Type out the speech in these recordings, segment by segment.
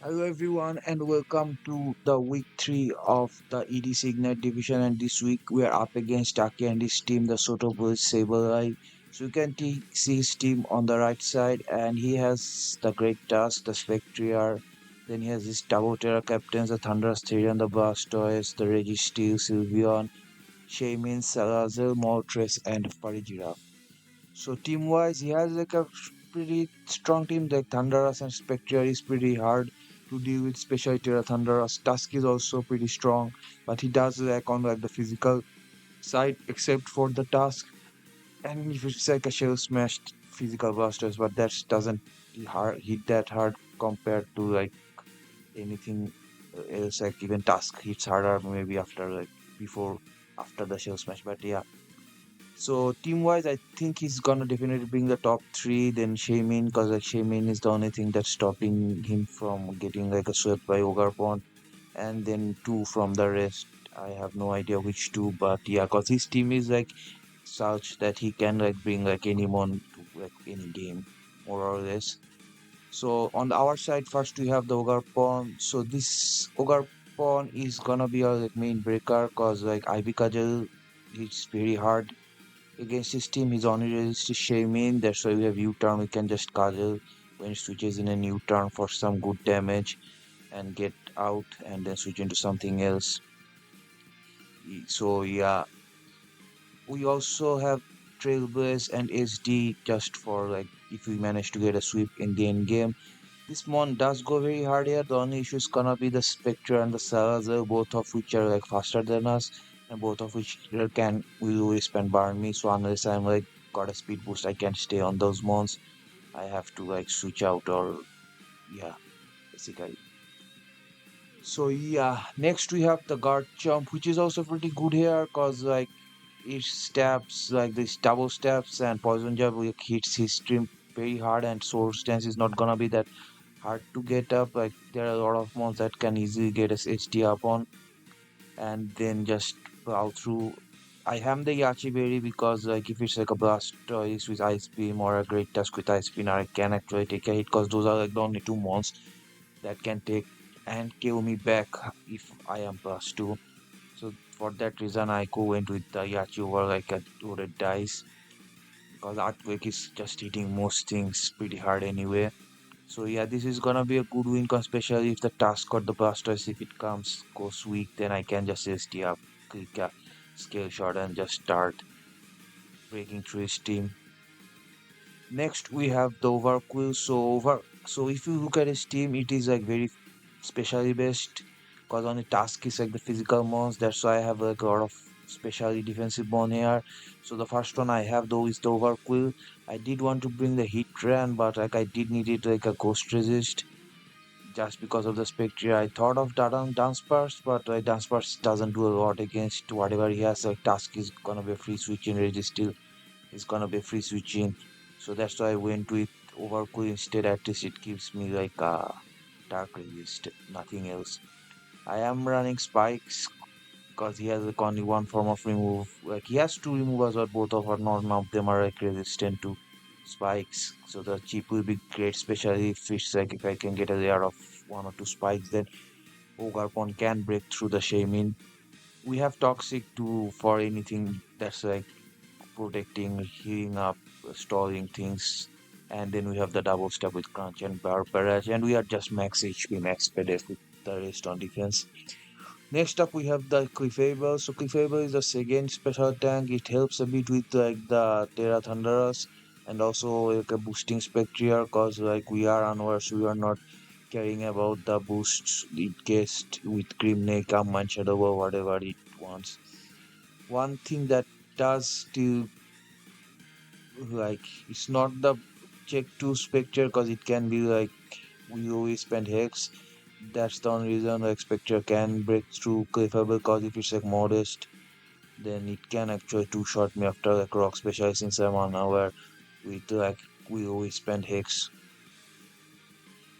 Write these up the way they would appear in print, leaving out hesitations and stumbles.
Hello everyone and welcome to the week 3 of the EDC Ignite Division, and this week we are up against Ducky and his team, the Sootopolis Psyducks. So you can see his team on the right side, and he has the Great Tusk, the Spectrier, then he has his Tabotera captains, the Thunderous Therian, the Blastoise, the Registeel, Sylveon, Shaymin, Salazar, Moltres, and Farigiraf. So team wise, he has like a pretty strong team. Like Thunderous and Spectre is pretty hard to deal with, especially Terra Thunderous. Tusk is also pretty strong, but he does lack on like the physical side, except for the Tusk. And if it's like a shell smashed physical blasters, but that doesn't hit that hard compared to like anything else. Like even Tusk hits harder maybe after like before after the shell smash. But yeah, so team wise, I think he's gonna definitely bring the top three. Then Shaymin, because like Shaymin is the only thing that's stopping him from getting like a swept by Ogarpon, and then two from the rest. I have no idea which two, but yeah, because his team is like such that he can like bring like anyone to like any game, more or less. So on our side, first we have the Ogarpon. So this Ogarpon is gonna be our like main breaker, cause like Ivy Cudgel, it's very hard against his team. He's only resisted Shaymin. That's why we have U-turn. We can just Kajal when he switches in a U-turn for some good damage and get out and then switch into something else. So yeah, we also have Trailblaze and SD just for like if we manage to get a sweep in the end game. This mon does go very hard here. The only issue is gonna be the Spectre and the Salazar, both of which are like faster than us, and both of which can will always and burn me. So unless I'm like got a speed boost, I can't stay on those mons. I have to like switch out or yeah, basically. So yeah, next we have the guard jump, which is also pretty good here, cause like it stabs like this double stabs and poison jab like hits his stream very hard, and sword stance is not gonna be that hard to get up. Like there are a lot of mons that can easily get us HD up on and then just plow through. I am the Yachi Berry because like if it's like a Blastoise with Ice Beam or a Great Tusk with Ice Beam, I can actually take a hit because those are like the only two mons that can take and kill me back if I am +2. So for that reason I go went with the Yachi over like a loaded dice because Earthquake is just hitting most things pretty hard anyway. So yeah, this is gonna be a good win, especially if the task or the Blastoise, if it comes goes weak, then I can just SD up, click a scale shot and just start breaking through his team. Next we have the Overqwil. So if you look at his team, it is like very specially based because only task is like the physical mons. That's why I have like a lot of specially defensive mon here. So the first one I have though is the Overqwil. I did want to bring the hit ran, but like I did need it like a ghost resist just because of the Spectre. I thought of Dance Burst, but Dance Burst doesn't do a lot against whatever he has. Like task is gonna be a free switching, Registeel is gonna be free switching. So that's why I went with Overcool instead. At least it gives me like a dark resist, nothing else. I am running spikes because he has like only one form of remove. Like he has two removers, but both of are none of them are like resistant to spikes. So the chip will be great, especially if it's like if I can get a layer of one or two spikes, then Ogarpon can break through the Shamin. We have Toxic too for anything that's like protecting, healing up, stalling things. And then we have the double step with Crunch and Barbarage, and we are just max HP, max PDF with the rest on defense. Next up, we have the Clefable. So Clefable is the second special tank. It helps a bit with like the Terra Thunderous and also like a boosting Spectre, cause like we are unaware, so we are not caring about the boosts it gets with Grim Neck, Command Shadow, or whatever it wants. One thing that does still like it's not the check 2 Spectre because it can be like we always spend hex. That's the only reason like Spectre can break through Clefable because if it's like modest, then it can actually two shot me after like rock special since I'm unaware with like we always spend hex.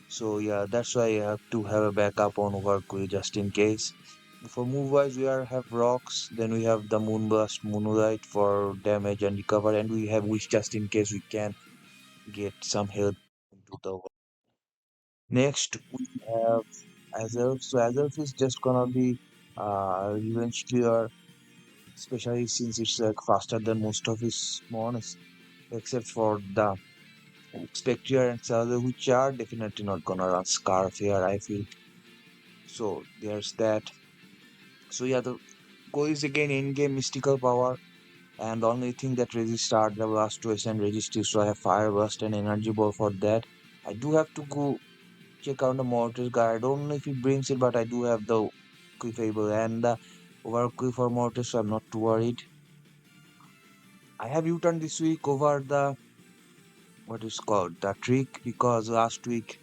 So yeah, that's why I have to have a backup on Overkill just in case. For move wise, we have rocks, then we have the Moonblast, Moonlight for damage and recover, and we have Wish just in case we can get some help into the. Next, we have Azure. So Azure is just gonna be revenge clear, especially since it's like faster than most of his mons, except for the Spectre and Salazar, which are definitely not gonna run Scarf here, I feel. So there's that. So yeah, the goal is again in-game mystical power, and the only thing that resists are the Blastoise and Resistive, so I have Fire Burst and Energy Ball for that. I do have to go check out the Mortis guy. I don't know if he brings it, but I do have the Quifable and the Overqwil for Mortis, so I'm not too worried. I have U-turn this week over the what is called the trick, because last week,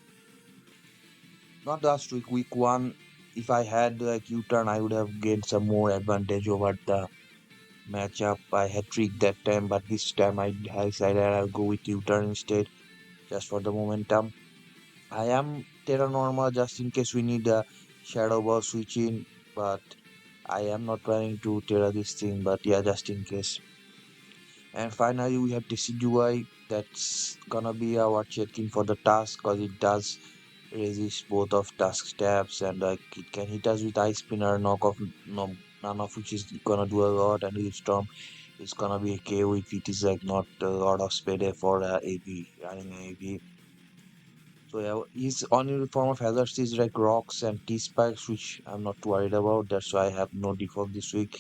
not last week, week one, if I had like U-turn, I would have gained some more advantage over the matchup. I had tricked that time, but this time I decided I'll go with U-turn instead, just for the momentum. I am Terra Norma just in case we need a Shadow Ball switch in, but I am not planning to Terra this thing, but yeah, just in case. And finally, we have Decidueye. That's gonna be our check-in for the task, because it does resist both of task stabs, and like it can hit us with Ice Spinner, knock off, no, none of which is gonna do a lot, and with Storm it's gonna be a KO if it is like not a lot of speed for AV, running AV. So yeah, his only form of hazards is like rocks and T-spikes, which I'm not too worried about. That's why I have no default this week.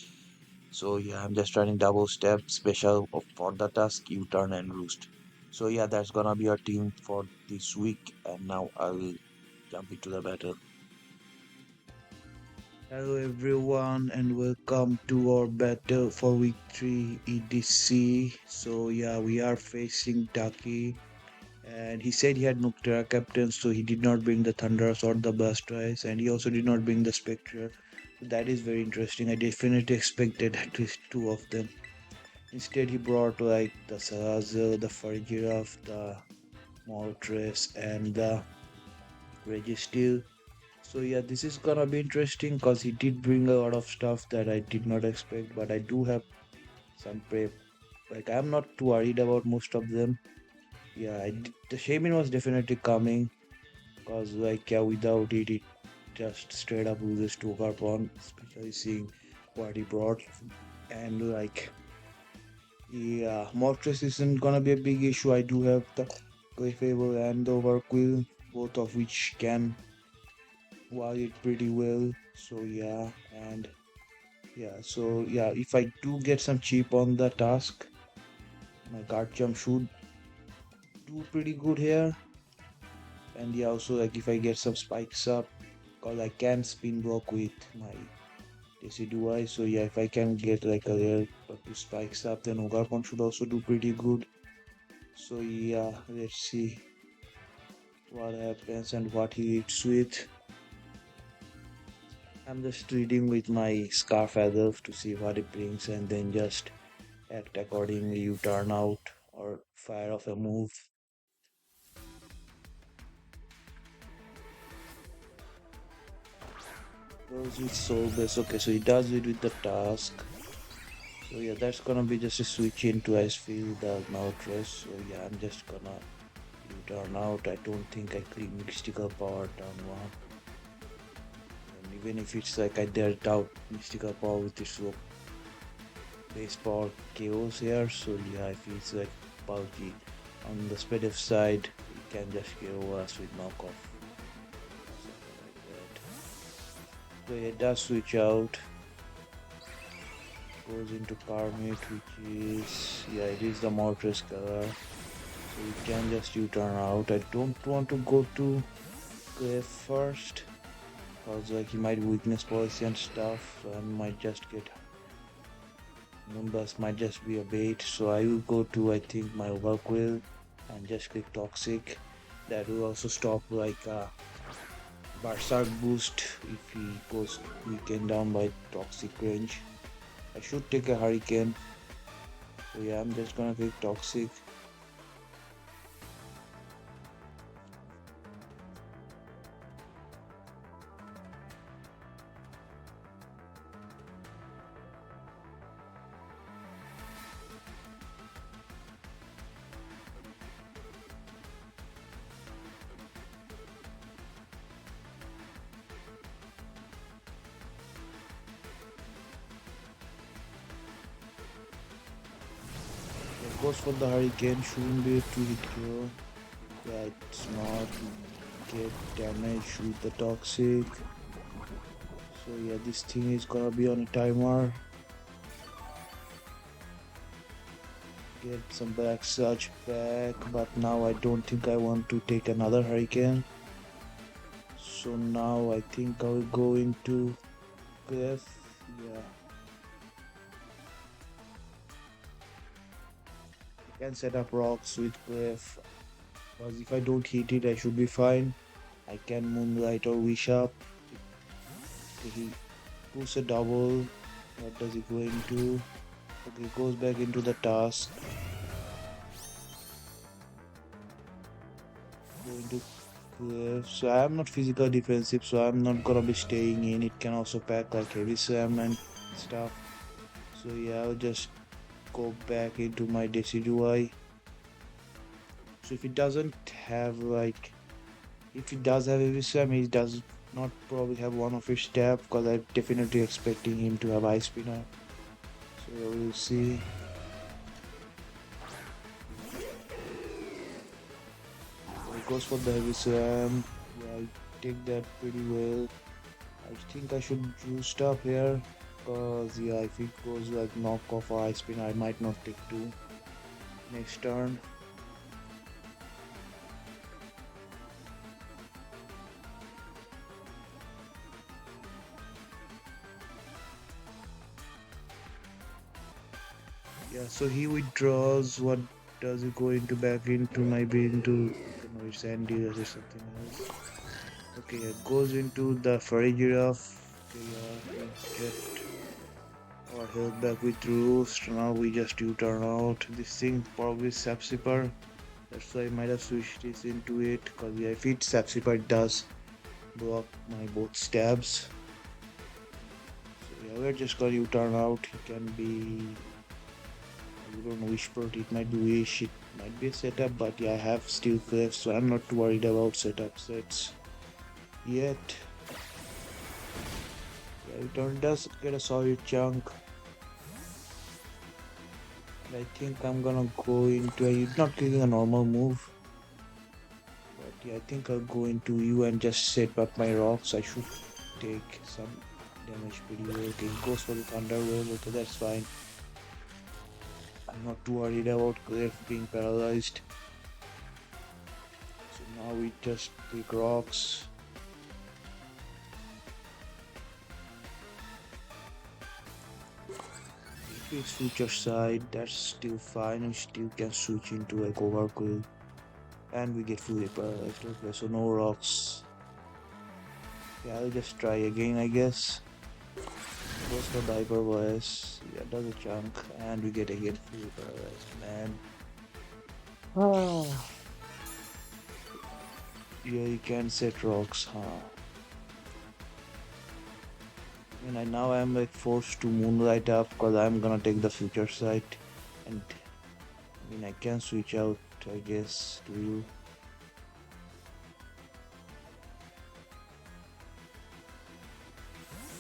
So yeah, I'm just running double step special for the task, U-turn and roost. So yeah, that's gonna be our team for this week. And now I will jump into the battle. Hello everyone and welcome to our battle for week 3 EDC. So yeah, we are facing Ducky, and he said he had no Terra Captain, so he did not bring the Thunderous or the Blastoise, and he also did not bring the Spectre. That is very interesting. I definitely expected at least two of them. Instead, he brought like the Salazar, the Furry Giraffe, the Moltres, and the Registeel. So yeah, this is gonna be interesting because he did bring a lot of stuff that I did not expect, but I do have some prep. Like I'm not too worried about most of them. Yeah, the Shaman was definitely coming, because like yeah, without it, it just straight up loses to Garpon, especially seeing what he brought. And like yeah, Moltres isn't gonna be a big issue. I do have the Clefable and the Overqwil, both of which can wow it pretty well. So yeah, and yeah, so yeah, if I do get some cheap on the task, my guard jump should do pretty good here. And yeah, also like if I get some spikes up, cause I can spin block with my Decidueye. So yeah, if I can get like a rare or two spikes up, then Ogarpon should also do pretty good. So yeah, let's see what happens and what he hits with. I'm just reading with my Scarf Adolf to see what it brings, and then just act accordingly. You turn out or fire off a move. Goes with Soul Base. Okay, so he does it with the task. So yeah, that's gonna be just a switch into Ice Field, the Nautilus. So yeah, I'm just gonna turn out. I don't think I click Mystical Power turn one. And even if it's like I dealt out Mystical Power with its base power chaos here, so yeah, if it's like bulky. On the SPDF side, you can just KO us with knockoff. Something like that. So yeah, it does switch out. Goes into Carmit, which is yeah, it is the Mortis color. So you can just U-turn out. I don't want to go to Cliff first, because like he might weakness policy and stuff, so I might just get Moonburst might just be a bait. So I will go to I think my Overqwil and just click Toxic. That will also stop like Berserk boost if he goes weakened down by Toxic range. I should take a Hurricane. So yeah, I'm just gonna click Toxic. Goes for the hurricane, shouldn't be a 2-hit kill. Yeah, it's not. Get damage with the toxic. So yeah, this thing is gonna be on a timer. Get some back surge back, but now I don't think I want to take another hurricane. So now I think I will go into cliff. Yeah. I can set up rocks with cliff. Because if I don't hit it, I should be fine. I can moonlight or wish up. Okay, he puts a double. What does he go into? Okay, goes back into the task. Go into cliff. So I am not physical defensive, so I'm not gonna be staying in. It can also pack like heavy slam and stuff. So yeah, I'll just go back into my DCDY. So if it doesn't have like, if it does have heavy slam, he does not probably have one of his stab, because I'm definitely expecting him to have ice spinner. So we'll see. He goes for the heavy slam. Yeah, I take that pretty well. I think I should do stuff here, because yeah, if it goes like knock off or ice spinner, I might not take two next turn. Yeah, so he withdraws. What does he go into back into? Maybe into, it's Andy or something else. Okay, it goes into the furry giraffe. Okay, yeah, we get our health back with roost. Now we just U-turn out. This thing probably Sapsipper. That's why I might have switched this into it. Because yeah, if it's Sapsipper, it does block my both stabs. So yeah, we're just gonna U-turn out. It can be, we don't know which part, it might be wish, it might be a setup, but yeah, I have steel cliff, so I'm not worried about setup sets yet. Yeah, it does get a solid chunk. And I think I'm gonna go into, he's not taking a normal move, but yeah, I think I'll go into you and just set up my rocks. I should take some damage pretty well. Okay, goes for the thunder wave. Okay, that's fine. I'm not too worried about cliff being paralyzed. So now we just take rocks. If it's future side, that's still fine. We still can switch into like Overqwil. And we get fully paralyzed. Okay, so no rocks. Yeah, I'll just try again, I guess. Goes for the hyper voice. Yeah, does a chunk. And we get again fully paralyzed, man. Oh. Yeah, you can set rocks, huh? And now I'm like forced to moonlight up, because I'm gonna take the future sight. And I mean, I can switch out, I guess, to you.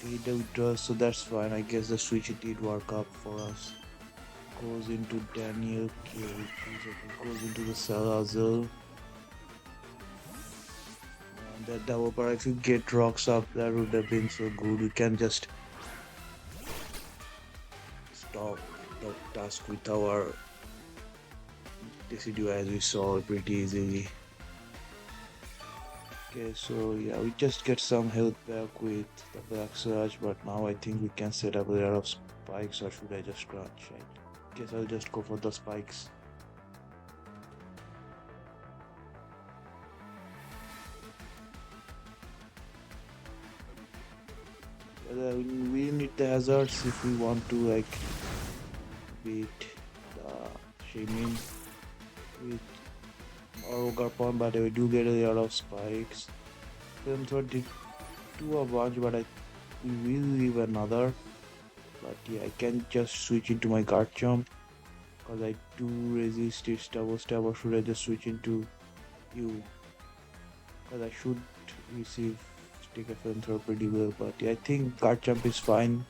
He withdraws, so that's fine. I guess the switch did work up for us. Goes into Daniel K. Goes into the Salazar. And that double bar, if you get rocks up, that would have been so good. We can just stop the task with our Deciduous, as we saw pretty easily. Okay, so yeah, we just get some health back with the Black Surge, but now I think we can set up a lot of spikes, or should I just crunch? I guess I'll just go for the spikes. We need the hazards if we want to like beat the Shaman with our Garpon, but we do get a lot of spikes. Flamethrower did do a bunch, but we will leave another. But yeah, I can just switch into my guard jump, because I do resist its double stab, or should I just switch into you? Because I should receive take a flamethrower pretty well, but yeah, I think guard jump is fine.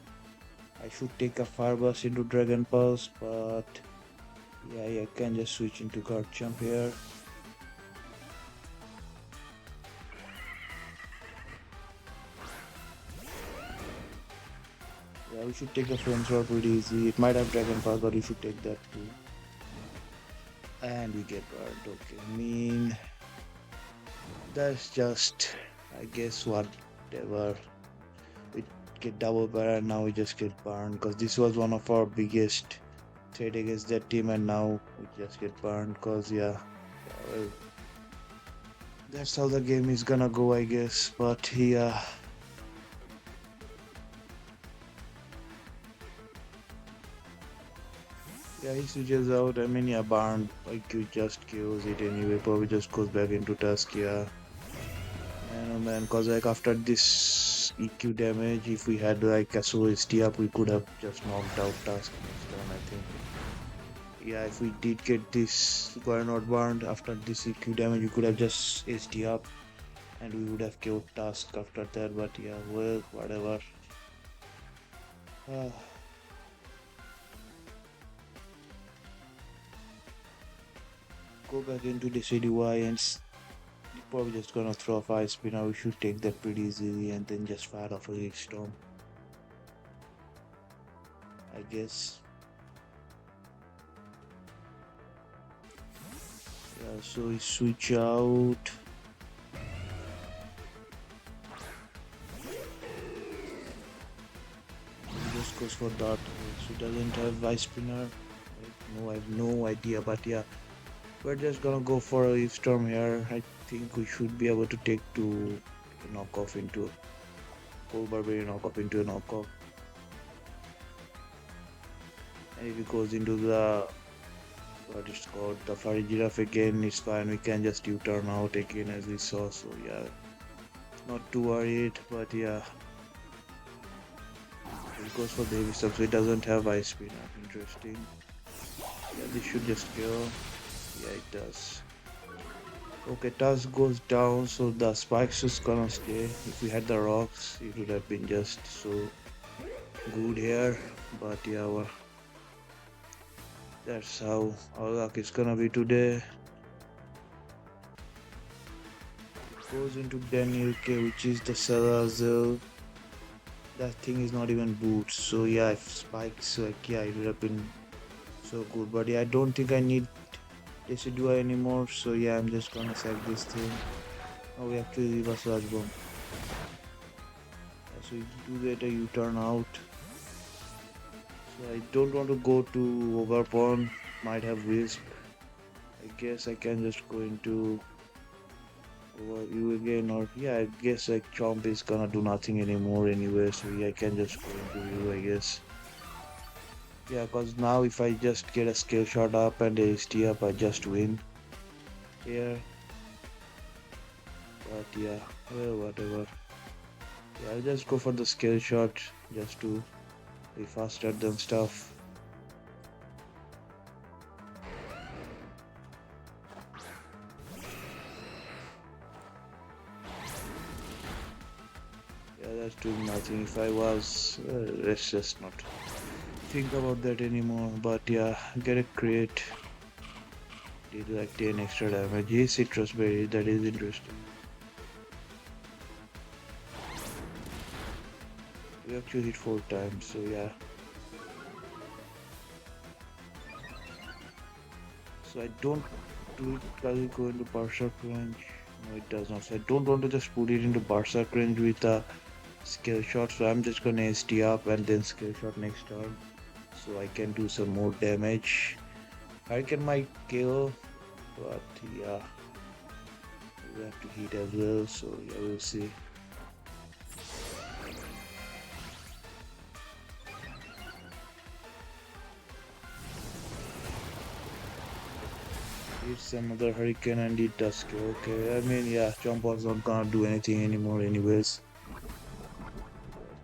I should take a fire burst into Dragon Pulse, but Yeah, I can just switch into guard jump here. Yeah, we should take the Flames Rod pretty easy. It might have Dragon Pass, but we should take that too. And we get burned. Okay, I mean, that's just, I guess, whatever. We get double barrel, now we just get burned because this was one of our biggest threat against that team, and now we just get burned because, yeah, well, that's how the game is gonna go, I guess. But yeah. Yeah, he switches out. I mean, yeah, Barn, like, you just kills it anyway. Probably just goes back into Tusk, yeah. Man, oh man, cause like after this EQ damage, if we had like a Soul ST up, we could have just knocked out Tusk next turn, I think. Yeah, if we did get this not burned after this EQ damage, we could have just ST up and we would have killed Tusk after that, but yeah, well, whatever. Ah. Go back into the CDY and probably just gonna throw a fire spinner. We should take that pretty easily and then just fire off a storm, I guess. Yeah, so we switch out. He just goes for that. So doesn't have vice spinner. No, I have no idea, but yeah, we're just gonna go for a storm here. I think we should be able to take two knockoff into Cold Barbarian knockoff into a knockoff. And if it goes into the what it's called, the furry giraffe again, it's fine. We can just U-turn out again as we saw. So yeah, not too worried, but yeah. It goes for the heavy stuff, so it doesn't have ice spinner. Interesting. Yeah, this should just kill. Yeah, it does. Okay, Tusk goes down, so the spikes is gonna stay. If we had the rocks, it would have been just so good here. But yeah, well, that's how our luck is gonna be today. It goes into Daniel K, which is the Salazel. That thing is not even boots, so yeah, if spikes, like, yeah, it would have been so good. But yeah, I don't think I need Decidua anymore, so yeah, I'm just gonna sack this thing. Oh, we actually leave a Surge Bomb. Yeah, so we do get a U-turn out. So I don't want to go to Overpawn, might have Wisp. I guess I can just go into Overview again, or yeah, I guess like Chomp is gonna do nothing anymore anyway, so yeah, I can just go into View, I guess. Yeah, cause now if I just get a skill shot up and a ST up, I just win here. But yeah, well, whatever. Yeah, I'll just go for the skill shot just to be faster than stuff. Yeah, that's doing nothing. If I was, let's just not think about that anymore. But yeah, get a crate. Did like 10 extra damage. Yes, citrus berry, that is interesting. We actually hit 4 times, so yeah. So I don't do it. Does it go into Berserk range? No, it does not. So I don't want to just put it into Berserk range with a skill shot. So I'm just gonna ST up and then skill shot next turn, so I can do some more damage. Hurricane might kill, but yeah, we have to hit as well. So yeah, we'll see. It's another hurricane and it does kill. Okay, I mean, yeah, jump was not gonna do anything anymore anyways. But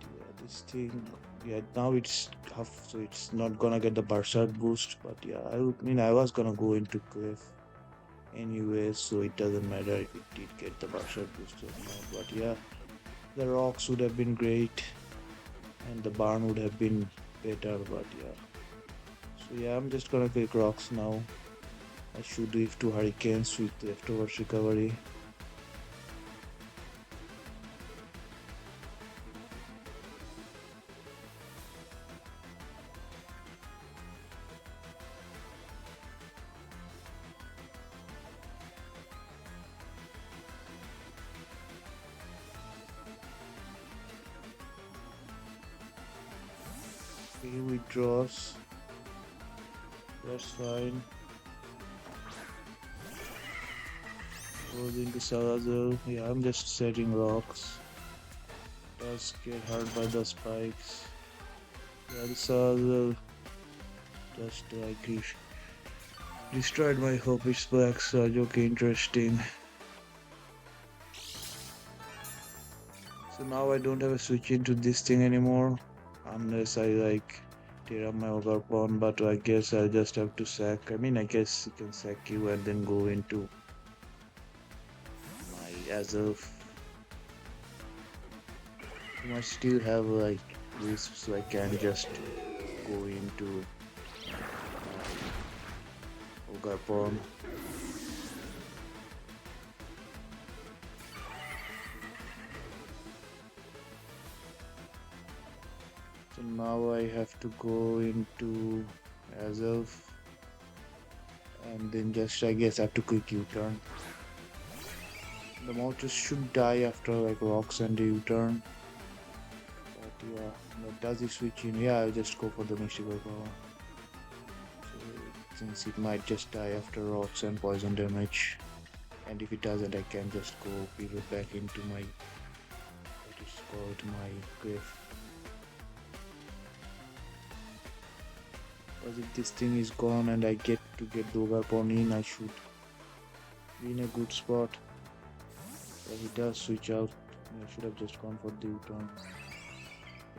yeah, this thing, yeah, now it's half, so it's not gonna get the Berserk boost. But yeah, I mean, I was gonna go into Cliff anyways, so it doesn't matter if it did get the Berserk boost or not. But yeah, the rocks would have been great and the barn would have been better, but yeah. So yeah, I'm just gonna pick rocks now. I should leave 2 hurricanes with leftovers recovery. He withdraws. That's fine. Goes into Salazar. Yeah, I'm just setting rocks. Does get hurt by the spikes. Yeah, the Salazar just destroyed my Hopish Black Surge. Okay, interesting. So now I don't have a switch into this thing anymore. Unless I tear up my other pawn, but I guess I'll just have to sack. I mean, I guess you can sack you and then go into my Azov. I might still have this, so I can just go into Ogre pawn. So now I have to go into Azov and then just I guess I have to quick U-turn. The Moltres should die after rocks and U-turn. But yeah, but does it switch in? Yeah, I'll just go for the mystical power. So, since it might just die after rocks and poison damage. And if it doesn't, I can just go pivot back into my what is called my grave. Because if this thing is gone and I get to get the Ogre pawn in, I should be in a good spot. But he does switch out. I should have just gone for the U-turn.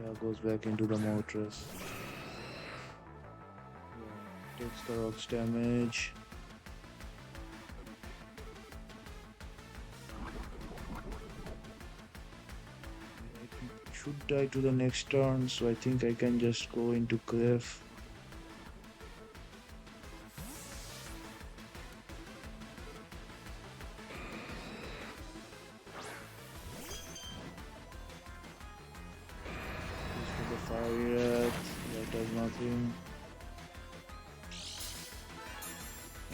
Yeah, goes back into the Moltres. Yeah, takes the rocks damage. It should die to the next turn, so I think I can just go into Cliff.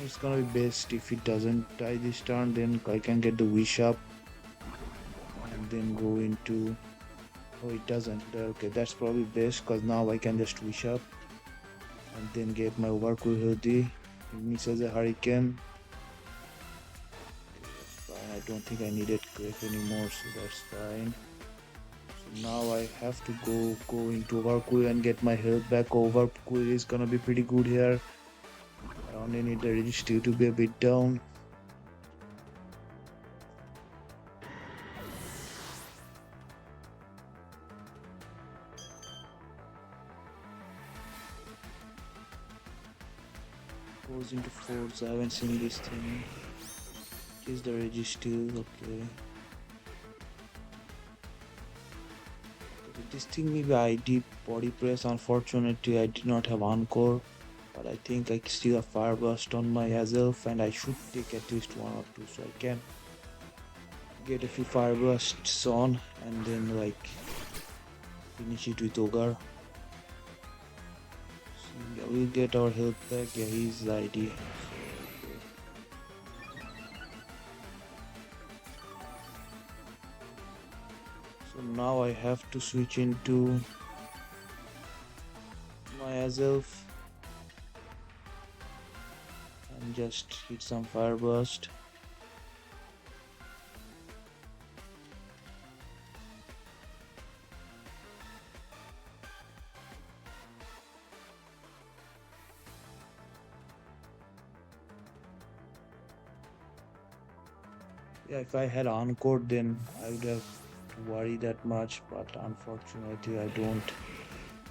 It's gonna be best if it doesn't die this turn, then I can get the wish up and then go into. Oh, it doesn't. Okay, that's probably best because now I can just wish up and then get my Overqwil hoodie. It misses a hurricane. Okay, that's fine. I don't think I needed cliff anymore, so that's fine. So now I have to go into Overqwil and get my health back. Overqwil is gonna be pretty good here. I only need the registry to be a bit down. Goes into forts. I haven't seen this thing. Is the registry okay? This thing maybe I did body press. Unfortunately, I did not have encore. But I think I still have fire burst on my Azov and I should take at least 1 or 2 so I can get a few fire bursts on and then finish it with Ogre. So yeah, we'll get our health back. Yeah, he's the idea. So now I have to switch into my Azov and just hit some fire burst. Yeah, if I had encore then I would have to worry that much, but unfortunately I don't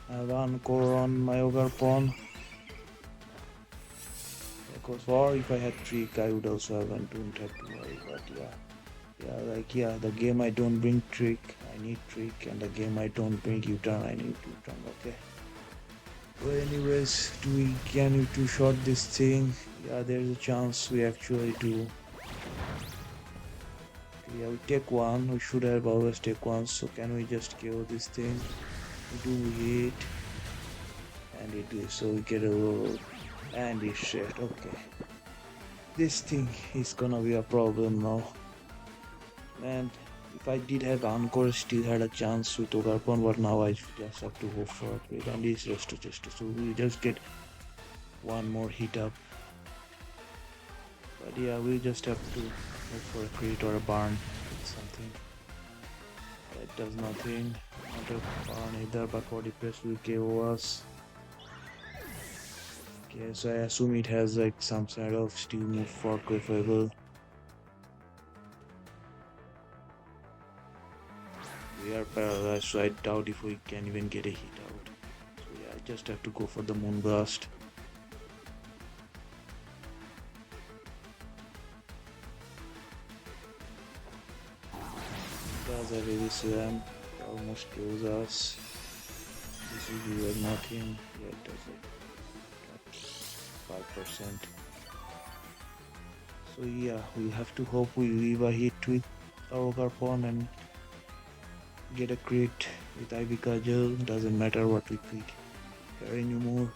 have encore on my Ogre pawn. Because or if I had trick I would also don't have to worry, but yeah, the game I don't bring trick, I need trick, and the game I don't bring U-turn, I need U-turn. Okay. Well, anyways, can we two-shot this thing? Yeah, there's a chance we actually do. Yeah, we take one. We should have always take one. So can we just kill this thing? We do hit, and it is. So we get a roll, and it's shit. Okay, this thing is gonna be a problem now. And if I did have Encore, still had a chance with Overqwil, but now I just have to hope for a crit, and it's just to. So we just get one more hit up. But yeah, we just have to hope for a crit or a barn, something. That does nothing. Not a barn either, but body press will KO us. Okay, so I assume it has like some sort of steel move for quiffable. We are paralyzed, so I doubt if we can even get a hit out. So yeah, I just have to go for the moon blast. Does a heavy slam, almost kills us. This will be like nothing. Yeah, it does like 5%. So yeah, we have to hope we leave a hit with our Overqwil and get a crit with Ivy Cudgel. Doesn't matter what we pick here anymore.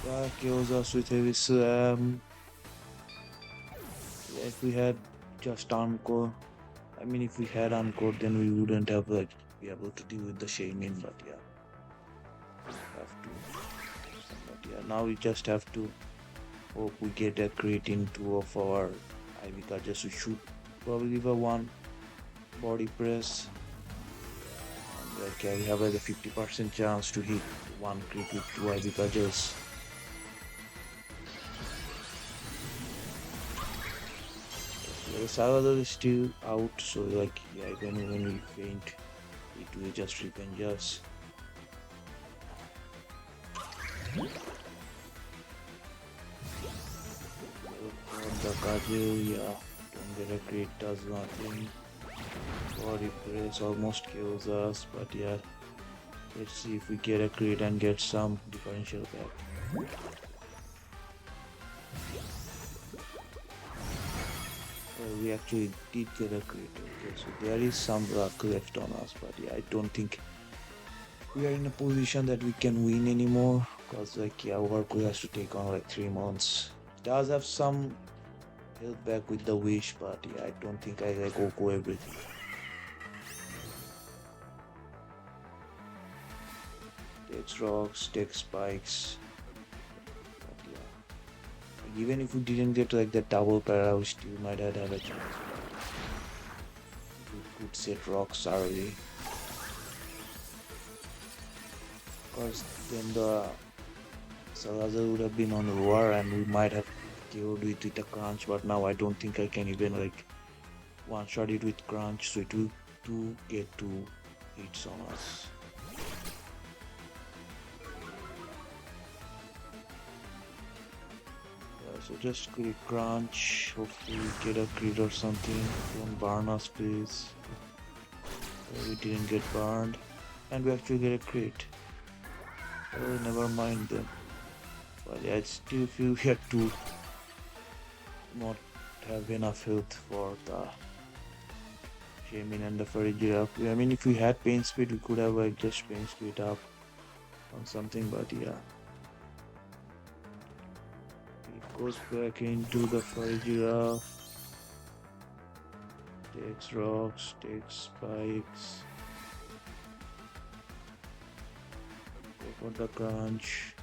Yeah, kills us with heavy slam. Yeah, if we had just Encore, I mean, if we had Encore, then we wouldn't have like be able to deal with the Shaman. But yeah, we have to. But yeah, now we just have to hope we get a crit in 2 of our Ivy Cudgels. We should probably give a 1 body press. And like yeah, we have like a 50% chance to hit 1 crit with 2 Ivy Cudgels. The Salvador is still out, so like yeah, even when we faint, it will just revenge us. The Cudgel, yeah, don't get a crit, does nothing. Body press almost kills us, but yeah, let's see if we get a crit and get some differential back. We actually did get a crit. Okay, so there is some luck left on us, but yeah, I don't think we are in a position that we can win anymore, because like yeah, Overqwil has to take on like 3 months. It does have some help back with the wish, but yeah, I don't think I like Oko everything. Takes rocks, takes spikes. But yeah, even if we didn't get like that double para, we still might have had a chance. We could set rocks early, because then the Salazar would have been on roar and we might have killed it with a crunch, but now I don't think I can even like one shot it with crunch, so it will get 2 hits on us. Yeah, so just click crunch, hopefully we get a crit or something. Don't burn us please. We didn't get burned, and we actually get a crit. Oh, never mind then. But yeah, I still feel we had to not have enough health for the Shaman and the furry giraffe. I mean, if we had pain speed, we could have like just pain speed up on something, but yeah. It goes back into the furry giraffe. Takes rocks, takes spikes. Go for the crunch.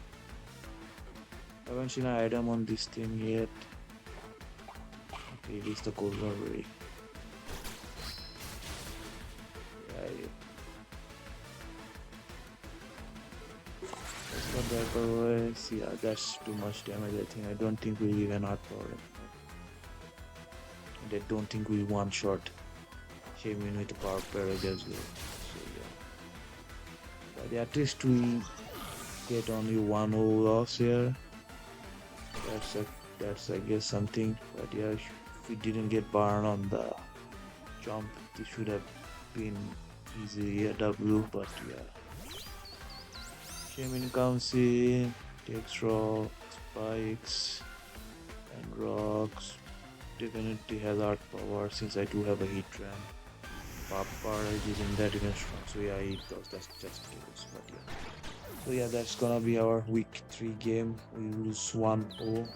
I haven't seen an item on this thing yet. Okay, it is the gold library. Yeah. That's not that otherwise. Yeah, that's too much damage, I think. I don't think we'll even outpower it. And I don't think we'll one-shot Shaman with the power parage as well. So yeah. But at least we get only 1 loss here. That's a that's I guess something. But yeah, if we didn't get burned on the jump, this should have been easily a W. But yeah, Shaman comes in, takes rocks, spikes, and rocks. Definitely has art power since I do have a hit ramp. Papa isn't that even strong, so yeah, it does. That's just kills. But yeah. So yeah, that's gonna be our week 3 game. We lose 1-0.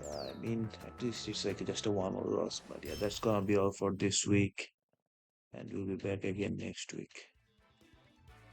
Yeah, I mean, at least it's like just a 1-0 loss. But yeah, that's gonna be all for this week. And we'll be back again next week.